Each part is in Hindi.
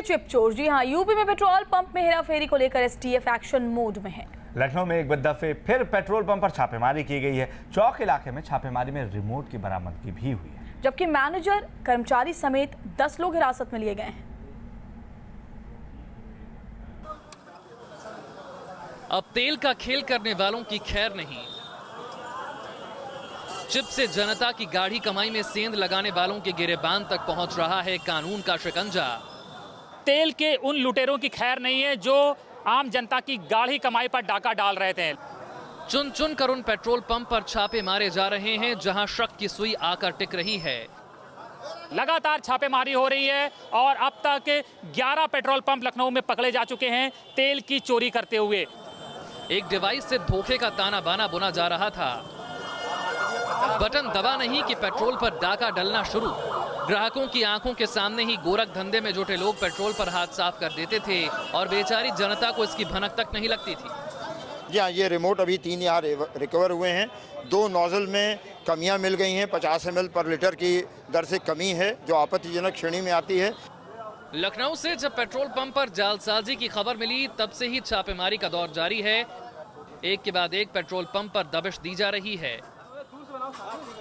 चिप चोर। जी हाँ, यूपी में पेट्रोल पंप में हेराफेरी को लेकर एसटीएफ एक्शन मोड में है। लखनऊ में एक दफे फिर पेट्रोल पंप पर छापेमारी की गई है। चौक इलाके में छापेमारी में रिमोट की बरामदगी भी हुई है, जबकि मैनेजर, कर्मचारी समेत 10 लोग हिरासत में लिए गए हैं। अब तेल का खेल करने वालों की खैर नहीं। चिप से जनता की गाढ़ी कमाई में सेंध लगाने वालों के गिरेबान तक पहुंच रहा है कानून का शिकंजा। तेल के उन लुटेरों की खैर नहीं है जो आम जनता की गाढ़ी कमाई पर डाका डाल रहे थे। चुन चुन कर उन पेट्रोल पंप पर छापे मारे जा रहे हैं जहां शक की सुई आकर टिक रही है। लगातार छापेमारी हो रही है और अब तक 11 पेट्रोल पंप लखनऊ में पकड़े जा चुके हैं तेल की चोरी करते हुए। एक डिवाइस से धोखे का ताना बाना बुना जा रहा था। बटन दबा नहीं कि पेट्रोल पर डाका डलना शुरू। ग्राहकों की आंखों के सामने ही गोरख धंधे में जुटे लोग पेट्रोल पर हाथ साफ कर देते थे और बेचारी जनता को इसकी भनक तक नहीं लगती थी। जी हाँ, ये रिमोट अभी 3 यहाँ रिकवर हुए हैं। 2 नोजल में कमियां मिल गई हैं। 50 ml पर लीटर की दर से कमी है जो आपत्तिजनक श्रेणी में आती है। लखनऊ से जब पेट्रोल पंप पर जालसाजी की खबर मिली तब से ही छापेमारी का दौर जारी है। एक के बाद एक पेट्रोल पंप पर दबिश दी जा रही है।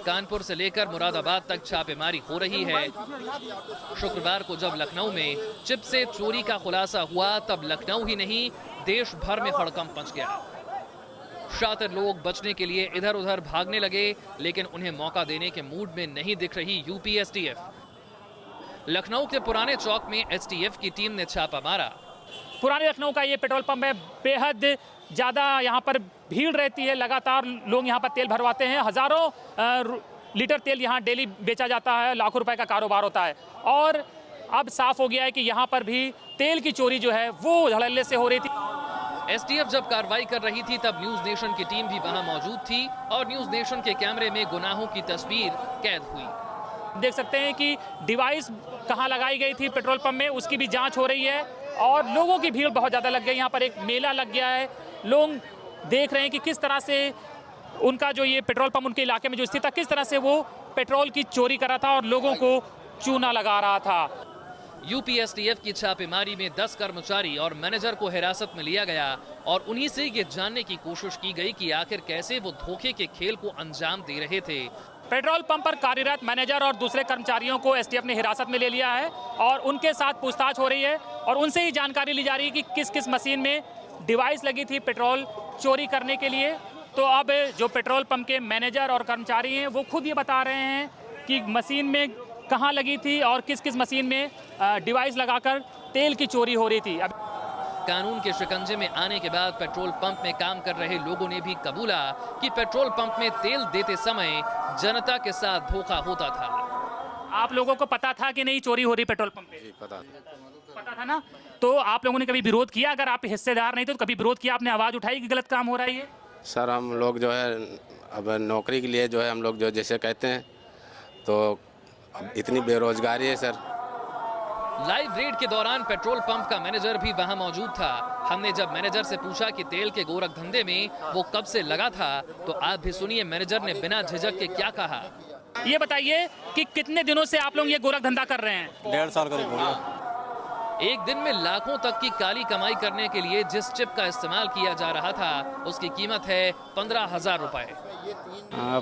कानपुर से लेकर मुरादाबाद तक छापेमारी हो रही है। शुक्रवार को जब लखनऊ में चिप से चोरी का खुलासा हुआ तब लखनऊ ही नहीं देश भर में हड़कंप मच गया। शातिर लोग बचने के लिए इधर उधर भागने लगे, लेकिन उन्हें मौका देने के मूड में नहीं दिख रही यूपी एसटीएफ। लखनऊ के पुराने चौक में एसटीएफ की टीम ने छापा मारा। पुराने लखनऊ का ये पेट्रोल पंप है, बेहद ज़्यादा यहाँ पर भीड़ रहती है। लगातार लोग यहाँ पर तेल भरवाते हैं। हज़ारों लीटर तेल यहाँ डेली बेचा जाता है। लाखों रुपए का कारोबार होता है और अब साफ हो गया है कि यहाँ पर भी तेल की चोरी जो है वो धड़ल्ले से हो रही थी। एसटीएफ जब कार्रवाई कर रही थी तब न्यूज नेशन की टीम भी वहां मौजूद थी और न्यूज नेशन के कैमरे में गुनाहों की तस्वीर कैद हुई। देख सकते हैं कि डिवाइस कहाँ लगाई गई थी पेट्रोल पंप में, उसकी भी जांच हो रही है और लोगों की भीड़ बहुत ज़्यादा लग गई। यहाँ पर एक मेला लग गया है। लोग देख रहे हैं कि किस तरह से उनका जो ये पेट्रोल पंप उनके इलाके में जो स्थित था, किस तरह से वो पेट्रोल की चोरी कर रहा था और लोगों को चूना लगा रहा था। यूपी एसटीएफ की छापेमारी में 10 कर्मचारी और मैनेजर को हिरासत में लिया गया और उन्हीं से ये जानने की कोशिश की गई कि आखिर कैसे वो धोखे के खेल को अंजाम दे रहे थे। पेट्रोल पंप पर कार्यरत मैनेजर और दूसरे कर्मचारियों को एसटीएफ ने हिरासत में ले लिया है और उनके साथ पूछताछ हो रही है और उनसे ही जानकारी ली जा रही है कि किस किस मशीन में डिवाइस लगी थी पेट्रोल चोरी करने के लिए। तो अब जो पेट्रोल पंप के मैनेजर और कर्मचारी हैं वो खुद ये बता रहे हैं कि मशीन में कहाँ लगी थी और किस किस मशीन में डिवाइस लगाकर तेल की चोरी हो रही थी। कानून के शिकंजे में आने के बाद पेट्रोल पंप में काम कर रहे लोगों ने भी कबूला कि पेट्रोल पंप में तेल देते समय जनता के साथ धोखा होता था। आप लोगों को पता था कि नहीं चोरी हो रही पेट्रोल पंप पे? जी, पता था ना। तो आप लोगों ने कभी विरोध किया? अगर आप हिस्सेदार नहीं थे तो कभी विरोध किया, आपने आवाज उठाई कि गलत काम हो रहा है ये? सर हम लोग जो है अब नौकरी के लिए जो है हम लोग जो जैसे कहते हैं तो अब इतनी बेरोजगारी है सर। लाइव रेड के दौरान पेट्रोल पंप का मैनेजर भी वहां मौजूद था। हमने जब मैनेजर से पूछा कि तेल के गोरख धंधे में वो कब से लगा था तो आप भी सुनिए मैनेजर ने बिना झिझक के क्या कहा। ये बताइए कि कितने दिनों से आप लोग ये गोरख धंधा कर रहे हैं? 1.5 साल करीब हो गया। एक दिन में लाखों तक की काली कमाई करने के लिए जिस चिप का इस्तेमाल किया जा रहा था उसकी कीमत है 15,000 रुपए।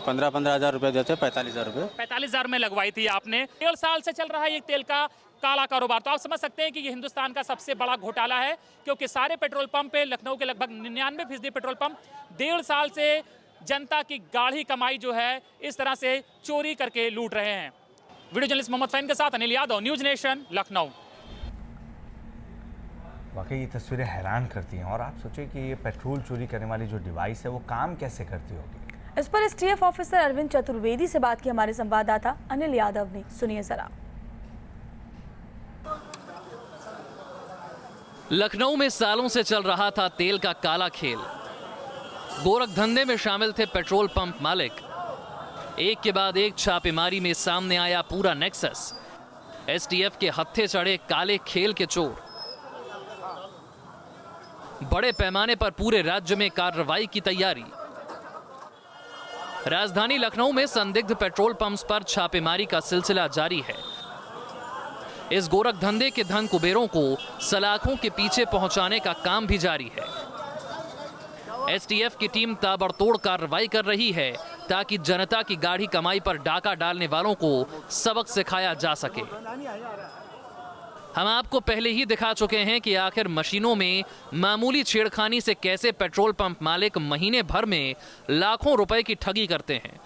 15,000 रुपए देते, 45,000 रुपए। 45,000 में लगवाई थी आपने। 1.5 साल से चल रहा है ये तेल का काला कारोबार। तो आप समझ सकते हैं कि ये हिंदुस्तान का सबसे बड़ा घोटाला है क्योंकि सारे पेट्रोल पंप पे लखनऊ के लगभग 99% पेट्रोल पंप 1.5 साल से जनता की गाढ़ी कमाई जो है इस तरह से चोरी करके लूट रहे हैं। वीडियो जर्नलिस्ट मोहम्मद फहीम के साथ अनिल यादव, न्यूज नेशन, लखनऊ। वाकई ये तस्वीरें हैरान करती हैं और आप सोचिए कि ये पेट्रोल चोरी करने वाली जो डिवाइस है वो काम कैसे करती होगी। इस पर एसटीएफ ऑफिसर अरविंद चतुर्वेदी से बात की हमारे संवाददाता अनिल यादव ने। सुनिए जरा। लखनऊ में सालों से चल रहा था तेल का काला खेल। गोरख धंधे में शामिल थे पेट्रोल पंप मालिक। एक के बाद एक छापेमारी में सामने आया पूरा नेक्सस। एसटीएफ के हत्थे चढ़े काले खेल के चोर। बड़े पैमाने पर पूरे राज्य में कार्रवाई की तैयारी। राजधानी लखनऊ में संदिग्ध पेट्रोल पंप्स पर छापेमारी का सिलसिला जारी है। इस गोरख धंधे के धन कुबेरों को सलाखों के पीछे पहुंचाने का काम भी जारी है। एसटीएफ की टीम ताबड़तोड़ कार्रवाई कर रही है ताकि जनता की गाढ़ी कमाई पर डाका डालने वालों को सबक सिखाया जा सके। हम आपको पहले ही दिखा चुके हैं कि आखिर मशीनों में मामूली छेड़खानी से कैसे पेट्रोल पंप मालिक महीने भर में लाखों रुपए की ठगी करते हैं।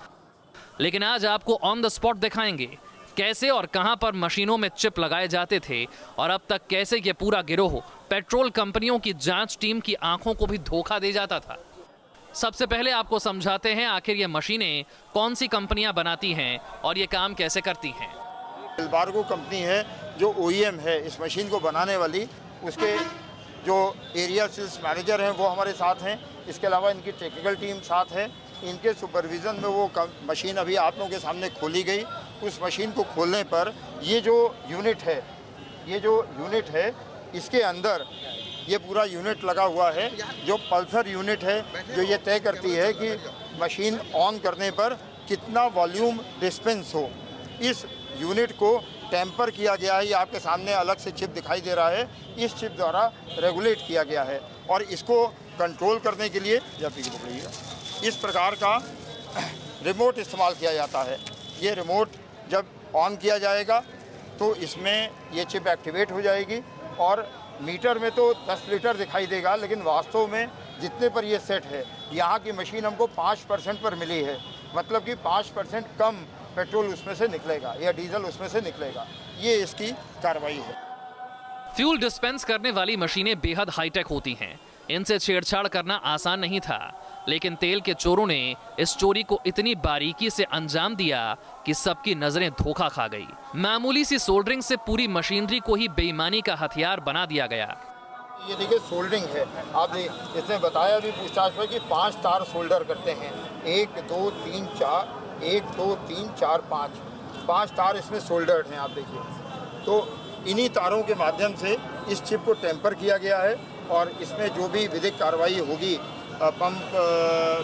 लेकिन आज आपको ऑन द स्पॉट दिखाएंगे कैसे और कहां पर मशीनों में चिप लगाए जाते थे और अब तक कैसे ये पूरा गिरोह पेट्रोल कंपनियों की जांच टीम की आंखों को भी धोखा दे जाता था। सबसे पहले आपको समझाते हैं आखिर ये मशीनें कौन सी कंपनियां बनाती हैं और ये काम कैसे करती हैं। एल्बार्गो कंपनी है जो OEM है इस मशीन को बनाने वाली, उसके जो एरिया सेल्स मैनेजर हैं वो हमारे साथ हैं। इसके अलावा इनकी टेक्निकल टीम साथ है। इनके सुपरविज़न में वो मशीन अभी आप लोगों के सामने खोली गई। उस मशीन को खोलने पर ये जो यूनिट है इसके अंदर ये पूरा यूनिट लगा हुआ है जो पल्सर यूनिट है, जो ये तय करती है कि मशीन ऑन करने पर कितना वॉल्यूम डिस्पेंस हो। इस यूनिट को टेम्पर किया गया है, ये आपके सामने अलग से चिप दिखाई दे रहा है। इस चिप द्वारा रेगुलेट किया गया है और इसको कंट्रोल करने के लिए इस प्रकार का रिमोट इस्तेमाल किया जाता है। ये रिमोट जब ऑन किया जाएगा तो इसमें ये चिप एक्टिवेट हो जाएगी और मीटर में तो 10 लीटर दिखाई देगा, लेकिन वास्तव में जितने पर ये सेट है, यहाँ की मशीन हमको 5% पर मिली है। मतलब कि 5% कम पेट्रोल उसमें से निकलेगा या डीजल उसमें से निकलेगा। ये इसकी कार्रवाई है। फ्यूल डिस्पेंस करने वाली मशीनें बेहद हाईटेक होती हैं। इनसे छेड़छाड़ करना आसान नहीं था, लेकिन तेल के चोरों ने इस चोरी को इतनी बारीकी से अंजाम दिया कि सबकी नजरें धोखा खा गई। मामूली सी सोल्डरिंग से पूरी मशीनरी को ही बेईमानी का हथियार बना दिया गया। ये देखिए सोल्डरिंग है। आप इसने बताया अभी पूछताछ में कि 5 तार सोल्डर करते हैं। 1 2 3 4 1 2 3 4 5 तार इसमें सोल्डर्ड हैं। आप देखिए तो इन्हीं तारों के माध्यम से इस चिप को टेम्पर किया गया है और इसमें जो भी विधिक कार्रवाई होगी पंप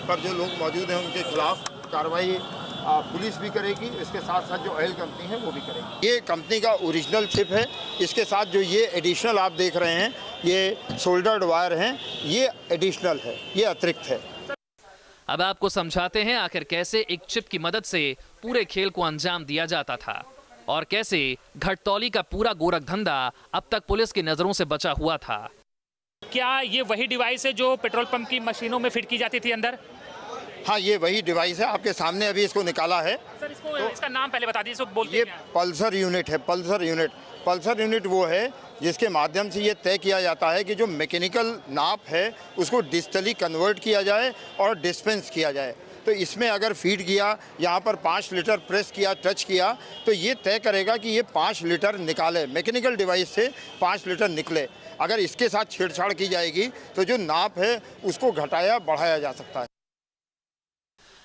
पर जो लोग मौजूद हैं उनके खिलाफ कार्रवाई पुलिस भी करेगी। इसके साथ साथ जो ऑयल कंपनी है वो भी करेगी। ये कंपनी का ओरिजिनल चिप है। इसके साथ जो ये एडिशनल आप देख रहे हैं ये सोल्डर्ड वायर हैं, ये एडिशनल है, ये अतिरिक्त है। अब आपको समझाते हैं आखिर कैसे एक चिप की मदद से पूरे खेल को अंजाम दिया जाता था और कैसे घटतौली का पूरा गोरख धंधा अब तक पुलिस की नजरों से बचा हुआ था। क्या ये वही डिवाइस है जो पेट्रोल पंप की मशीनों में फिट की जाती थी अंदर? हाँ, ये वही डिवाइस है। आपके सामने अभी इसको निकाला है। सर इसका नाम पहले बता दीजिए, बोलते ये क्या है? पल्सर यूनिट है। पल्सर यूनिट वो है जिसके माध्यम से ये तय किया जाता है कि जो मैकेनिकल नाप है उसको डिजिटली कन्वर्ट किया जाए और डिस्पेंस किया जाए। तो इसमें अगर फीड किया, यहाँ पर 5 लीटर प्रेस किया, टच किया, तो ये तय करेगा कि ये 5 लीटर निकाले। मैकेनिकल डिवाइस से 5 लीटर निकले। अगर इसके साथ छेड़छाड़ की जाएगी तो जो नाप है उसको घटाया बढ़ाया जा सकता है।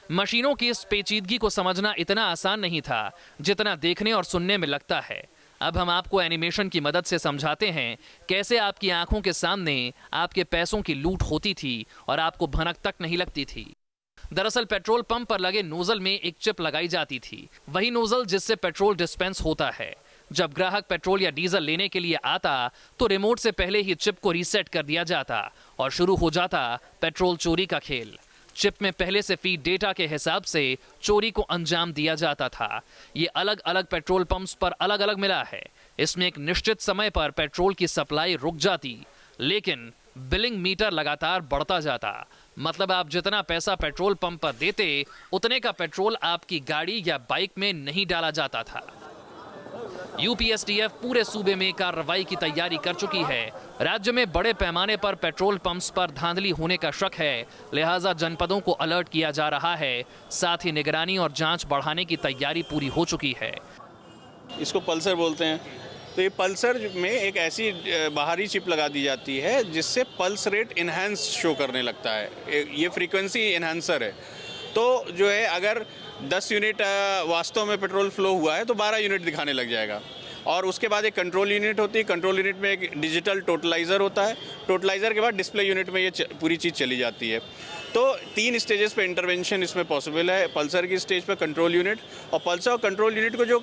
मशीनों की इस पेचीदगी को समझना इतना आसान नहीं था जितना देखने और सुनने में लगता है। अब हम आपको एनिमेशन की मदद से समझाते हैं कैसे आपकी आंखों के सामने आपके पैसों की लूट होती थी और आपको भनक तक नहीं लगती थी। दरअसल पेट्रोल पंप पर लगे नोजल में एक चिप लगाई जाती थी, वही नोजल जिससे पेट्रोल डिस्पेंस होता है। जब ग्राहक पेट्रोल या डीजल लेने के लिए आता तो रिमोट से पहले ही चिप को रीसेट कर दिया जाता और शुरू हो जाता पेट्रोल चोरी का खेल। चिप में पहले से फीड डेटा के हिसाब से चोरी को अंजाम दिया जाता था। ये अलग अलग पेट्रोल पंप्स पर अलग अलग मिला है। इसमें एक निश्चित समय पर पेट्रोल की सप्लाई रुक जाती, लेकिन बिलिंग मीटर लगातार बढ़ता जाता। मतलब आप जितना पैसा पेट्रोल पंप पर देते उतने का पेट्रोल आपकी गाड़ी या बाइक में नहीं डाला जाता था। यूपीएसटीएफ पूरे सूबे में कार्रवाई की तैयारी कर चुकी है। राज्य में बड़े पैमाने पर पेट्रोल पंप्स पर धांधली होने का शक है, लिहाजा जनपदों को अलर्ट किया जा रहा है। साथ ही निगरानी और जांच बढ़ाने की तैयारी पूरी हो चुकी है। इसको पल्सर बोलते हैं। तो ये पल्सर में एक ऐसी बाहरी चिप लगा दी जाती है जिससे पल्स रेट इन्हांस शो करने लगता है। ये फ्रीक्वेंसी इन्हांसर है। तो जो है अगर 10 यूनिट वास्तव में पेट्रोल फ्लो हुआ है तो 12 यूनिट दिखाने लग जाएगा। और उसके बाद एक कंट्रोल यूनिट होती है। कंट्रोल यूनिट में एक डिजिटल टोटलाइज़र होता है। टोटलाइज़र के बाद डिस्प्ले यूनिट में ये पूरी चीज़ चली जाती है। तो 3 स्टेजेस पे इंटरवेंशन इसमें पॉसिबल है। पल्सर की स्टेज पे कंट्रोल यूनिट, और पल्सर और कंट्रोल यूनिट को जो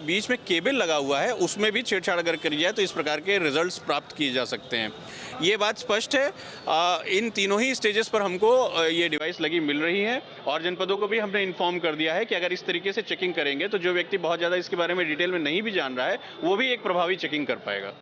बीच में केबल लगा हुआ है उसमें भी छेड़छाड़ अगर करी जाए तो इस प्रकार के रिजल्ट्स प्राप्त किए जा सकते हैं। ये बात स्पष्ट है। इन तीनों ही स्टेजेस पर हमको ये डिवाइस लगी मिल रही है, और जनपदों को भी हमने इन्फॉर्म कर दिया है कि अगर इस तरीके से चेकिंग करेंगे तो जो व्यक्ति बहुत ज़्यादा इसके बारे में डिटेल में नहीं भी जान रहा है वो भी एक प्रभावी चेकिंग कर पाएगा।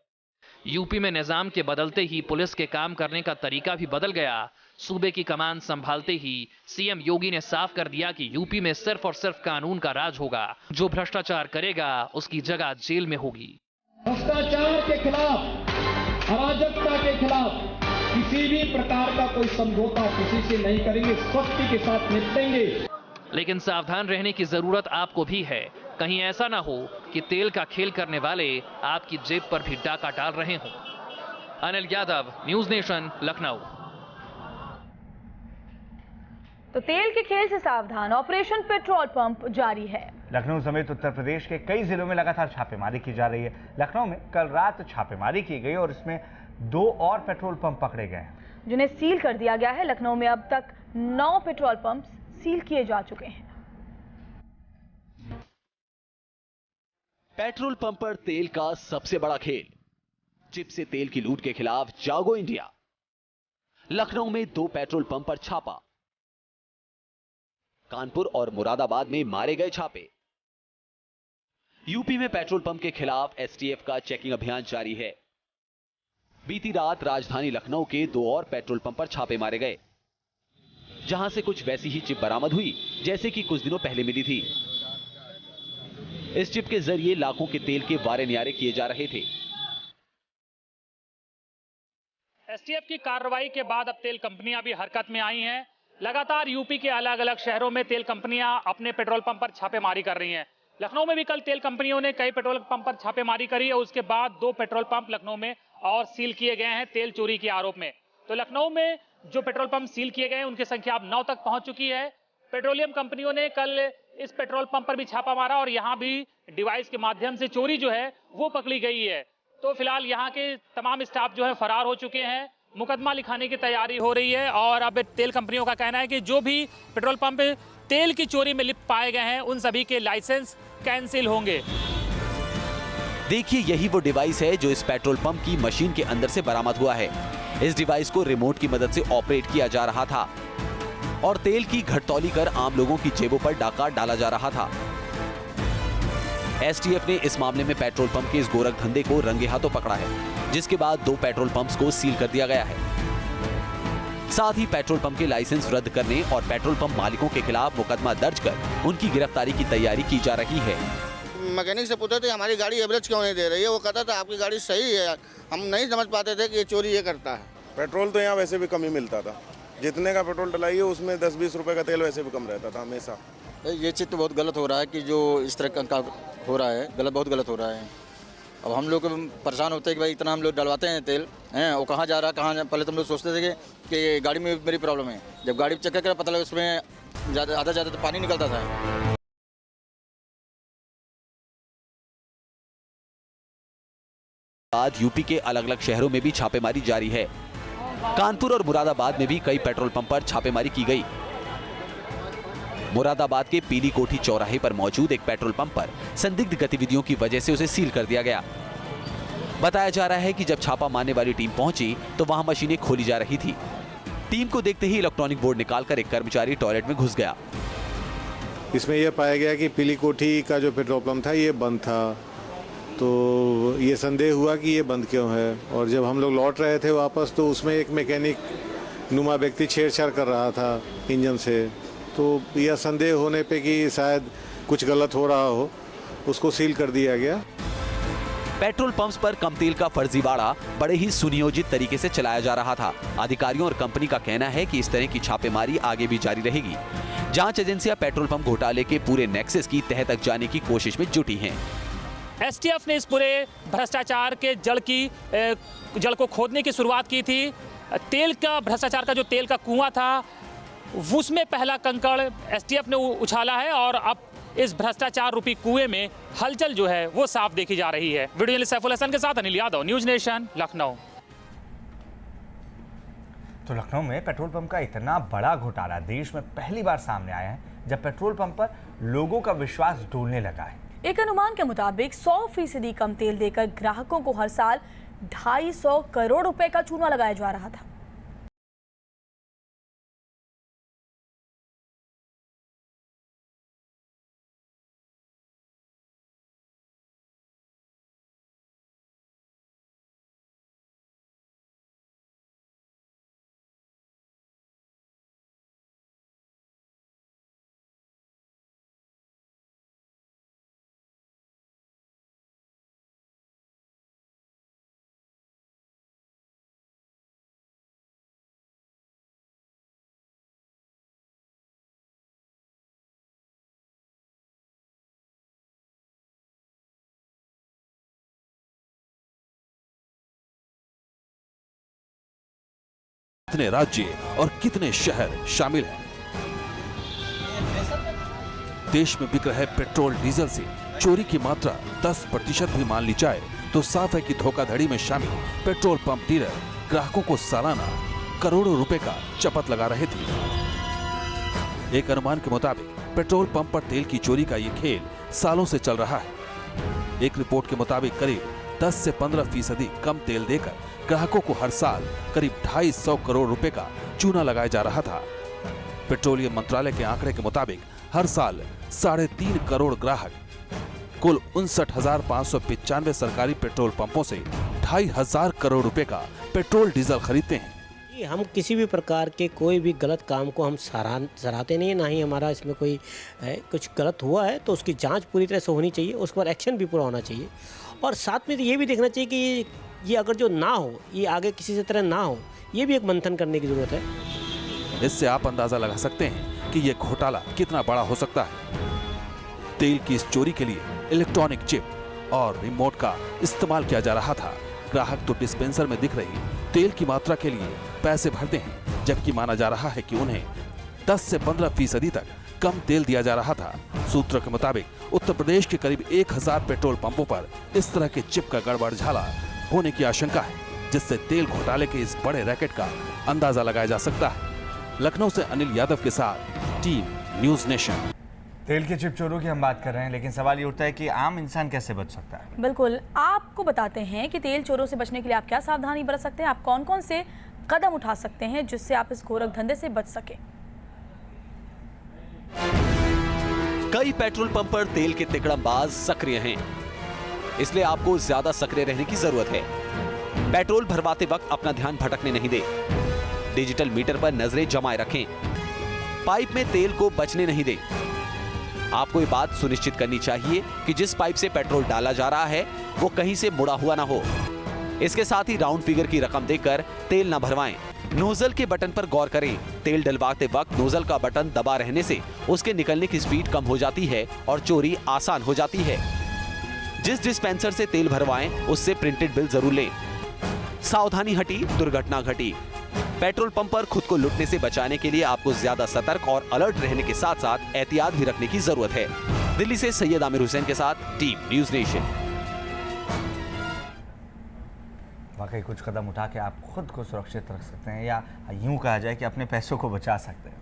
यूपी में निजाम के बदलते ही पुलिस के काम करने का तरीका भी बदल गया। सूबे की कमान संभालते ही सीएम योगी ने साफ कर दिया कि यूपी में सिर्फ और सिर्फ कानून का राज होगा। जो भ्रष्टाचार करेगा उसकी जगह जेल में होगी। भ्रष्टाचार के खिलाफ, अराजकता के खिलाफ किसी भी प्रकार का कोई समझौता किसी से नहीं करेंगे, सख्ती के साथ निपटेंगे। लेकिन सावधान रहने की जरूरत आपको भी है। कहीं ऐसा ना हो कि तेल का खेल करने वाले आपकी जेब पर भी डाका डाल रहे हों। Anil Yadav, news nation, Lucknow. तो तेल के खेल से सावधान, ऑपरेशन पेट्रोल पंप जारी है। लखनऊ समेत उत्तर प्रदेश के कई जिलों में लगातार छापेमारी की जा रही है। लखनऊ में कल रात छापेमारी की गई और इसमें 2 और पेट्रोल पंप पकड़े गए हैं, जिन्हें सील कर दिया गया है। लखनऊ में अब तक 9 पेट्रोल पंप सील किए जा चुके हैं। पेट्रोल पंप पर तेल का सबसे बड़ा खेल। चिप से तेल की लूट के खिलाफ जागो इंडिया। लखनऊ में 2 पेट्रोल पंप पर छापा। कानपुर और मुरादाबाद में मारे गए छापे। यूपी में पेट्रोल पंप के खिलाफ एसटीएफ का चेकिंग अभियान जारी है। बीती रात राजधानी लखनऊ के 2 और पेट्रोल पंप पर छापे मारे गए, जहां से कुछ वैसी ही चिप बरामद हुई जैसे कि कुछ दिनों पहले मिली थी। इस चिप के जरिए लाखों के तेल के वारे न्यारे किए जा रहे थे। एसटीएफ की कार्रवाई के बाद अब तेल कंपनियां भी हरकत में आई हैं। लगातार यूपी के अलग अलग शहरों में तेल कंपनियां अपने पेट्रोल पंप पर छापेमारी कर रही हैं। लखनऊ में भी कल तेल कंपनियों ने कई पेट्रोल पंप पर छापेमारी करी और उसके बाद 2 पेट्रोल पंप लखनऊ में और सील किए गए हैं तेल चोरी के आरोप में। तो लखनऊ में जो पेट्रोल पंप सील किए गए हैं उनकी संख्या अब 9 तक पहुंच चुकी है। पेट्रोलियम कंपनियों ने कल इस पेट्रोल पंप पर भी छापा मारा और यहां भी डिवाइस के माध्यम से चोरी जो है वो पकड़ी गई है। तो फिलहाल यहां के तमाम स्टाफ जो है फरार हो चुके हैं। मुकदमा लिखाने की तैयारी हो रही है और अब तेल कंपनियों का कहना है कि जो भी पेट्रोल पंप तेल की चोरी में लिप्त पाए गए हैं उन सभी के लाइसेंस कैंसिल होंगे। देखिए, यही वो डिवाइस है जो इस पेट्रोल पंप की मशीन के अंदर से बरामद हुआ है। इस डिवाइस को रिमोट की मदद से ऑपरेट किया जा रहा था और तेल की घटतौली कर आम लोगों की जेबों पर डाका डाला जा रहा था। एसटीएफ ने इस मामले में पेट्रोल पंप के इस गोरख धंधे को रंगे हाथों पकड़ा है, जिसके बाद 2 पेट्रोल पंप्स को सील कर दिया गया है। साथ ही पेट्रोल पंप के लाइसेंस रद्द करने और पेट्रोल पंप मालिकों के खिलाफ मुकदमा दर्ज कर उनकी गिरफ्तारी की तैयारी की जा रही है। मैकेनिक से पूछते थे हमारी गाड़ी एवरेज क्यों नहीं दे रही है, वो कहता था आपकी गाड़ी सही है। हम नहीं समझ पाते थे कि ये चोरी ये करता है। पेट्रोल तो यहाँ वैसे भी कम ही मिलता था, जितने का पेट्रोल डलाइए उसमें 10-20 रुपए का तेल वैसे भी कम रहता था हमेशा। ये चीज़ तो बहुत गलत हो रहा है कि जो इस तरह का हो रहा है, बहुत गलत हो रहा है। अब हम लोग परेशान होते हैं कि भाई इतना हम लोग डलवाते हैं तेल हैं, वो कहाँ जा रहा है कहाँ। पहले तो हम लोग सोचते थे कि गाड़ी में मेरी प्रॉब्लम है, जब गाड़ी चेक कर पता लगा उसमें ज़्यादा तो पानी निकलता था। बाद यूपी के अलग अलग शहरों में भी छापेमारी जारी है। कानपुर और मुरादाबाद में भी कई पेट्रोल पंप पर छापेमारी की गई। मुरादाबाद के पीली कोठी चौराहे पर मौजूद एक पेट्रोल पंप पर संदिग्ध गतिविधियों की वजह से उसे सील कर दिया गया। बताया जा रहा है कि जब छापा मारने वाली टीम पहुंची तो वहां मशीनें खोली जा रही थी। टीम को देखते ही इलेक्ट्रॉनिक बोर्ड निकालकर एक कर्मचारी टॉयलेट में घुस गया। इसमें यह पाया गया कि पीली कोठी का जो पेट्रोल पंप था ये बंद था, तो ये संदेह हुआ कि ये बंद क्यों है। और जब हम लोग लौट रहे थे वापस तो उसमें एक मैकेनिक नुमा व्यक्ति छेड़छाड़ कर रहा था इंजन से, तो यह संदेह होने पे कि शायद कुछ गलत हो रहा हो, उसको सील कर दिया गया। पेट्रोल पंप्स पर कम तेल का फर्जीवाड़ा बड़े ही सुनियोजित तरीके से चलाया जा रहा था। अधिकारियों और कंपनी का कहना है कि इस तरह की छापेमारी आगे भी जारी रहेगी। जांच एजेंसियां पेट्रोल पंप घोटाले के पूरे नेक्सस की तह तक जाने की कोशिश में जुटी हैं। एसटीएफ ने इस पूरे भ्रष्टाचार के जड़ को खोदने की शुरुआत की थी। तेल का भ्रष्टाचार का जो तेल का कुआं था उसमें पहला कंकड़ एसटीएफ ने उछाला है और अब इस भ्रष्टाचार रूपी कुएं में हलचल जो है वो साफ देखी जा रही है। वीडियो जर्नलिस्ट सैफुल हसन के साथ अनिल यादव, न्यूज नेशन, लखनऊ। तो लखनऊ में पेट्रोल पंप का इतना बड़ा घोटाला देश में पहली बार सामने आया है, जब पेट्रोल पंप पर लोगों का विश्वास डोलने लगा है। एक अनुमान के मुताबिक 100% कम तेल देकर ग्राहकों को हर साल 250 करोड़ रुपए का चूना लगाया जा रहा था। कितने राज्य और कितने शहर शामिल हैं। देश में बिक रहे पेट्रोल डीजल से चोरी की मात्रा 10% भी मान ली जाए तो साफ है कि धोखाधड़ी में शामिल पेट्रोल पंप डीलर ग्राहकों को सालाना करोड़ों रुपए का चपत लगा रहे थे। एक अनुमान के मुताबिक पेट्रोल पंप पर तेल की चोरी का ये खेल सालों से चल रहा है। एक रिपोर्ट के मुताबिक करीब 10 से 15% कम तेल देकर ग्राहकों को हर साल करीब 250 करोड़ रुपए का चूना लगाया जा रहा था। पेट्रोलियम मंत्रालय के आंकड़े के मुताबिक हर साल 3.5 करोड़ ग्राहक कुल 59,595 सरकारी पेट्रोल पंपों से 2,500 करोड़ रुपए का पेट्रोल डीजल खरीदते हैं। हम किसी भी प्रकार के कोई भी गलत काम को हम सराहते नहीं है, ना ही हमारा इसमें कोई कुछ गलत हुआ है तो उसकी जांच पूरी तरह से होनी चाहिए, उस पर एक्शन भी पूरा होना चाहिए। और साथ में ये भी देखना चाहिए कि ये अगर जो ना हो, ये आगे किसी से तरह ना हो, ये भी एक मंथन करने की जरूरत है। इससे आप अंदाजा लगा सकते हैं कि ये घोटाला कितना बड़ा हो सकता है। तेल की इस चोरी के लिए इलेक्ट्रॉनिक चिप और रिमोट का इस्तेमाल किया जा रहा था। ग्राहक तो डिस्पेंसर में दिख रही तेल की मात्रा के लिए पैसे भरते हैं, जबकि माना जा रहा है कि उन्हें 10 से 15% तक कम तेल दिया जा रहा था। सूत्रों के मुताबिक उत्तर प्रदेश के करीब 1000 पेट्रोल पंपों पर इस तरह के चिप का गड़बड़झाला होने की आशंका है, जिससे तेल घोटाले के इस बड़े रैकेट का अंदाजा लगाया जा सकता है। लखनऊ से अनिल यादव के साथ टीम न्यूज नेशन। तेल के चिप चोरों की हम बात कर रहे हैं, लेकिन सवाल ये उठता है कि आम इंसान कैसे बच सकता है। बिल्कुल, आपको बताते हैं कि तेल चोरों से बचने के लिए आप क्या सावधानी बरत सकते हैं, आप कौन कौन से कदम उठा सकते हैं जिससे आप इस गोरख धंधे से बच सके। कई पेट्रोल पंप पर तेल के तिकड़मबाज सक्रिय हैं, इसलिए आपको ज्यादा सक्रिय रहने की जरूरत है। पेट्रोल भरवाते वक्त अपना ध्यान भटकने नहीं दे, डिजिटल मीटर पर नजरें जमाए रखें, पाइप में तेल को बचने नहीं दे। आपको ये बात सुनिश्चित करनी चाहिए कि जिस पाइप से पेट्रोल डाला जा रहा है वो कहीं से मुड़ा हुआ ना हो। इसके साथ ही राउंड फिगर की रकम देकर तेल न भरवाएं। नोजल के बटन पर गौर करें। तेल डलवाते वक्त नोजल का बटन दबा रहने से उसके निकलने की स्पीड कम हो जाती है और चोरी आसान हो जाती है। जिस डिस्पेंसर से तेल भरवाएं उससे प्रिंटेड बिल जरूर लें। सावधानी हटी, दुर्घटना घटी। पेट्रोल पंप पर खुद को लुटने से बचाने के लिए आपको ज्यादा सतर्क और अलर्ट रहने के साथ साथ एहतियात भी रखने की जरूरत है। दिल्ली से सैयद आमिर हुसैन के साथ टीम न्यूज नेशन। वाकई कुछ कदम उठा के आप खुद को सुरक्षित रख सकते हैं, या यूं कहा जाए कि अपने पैसों को बचा सकते हैं।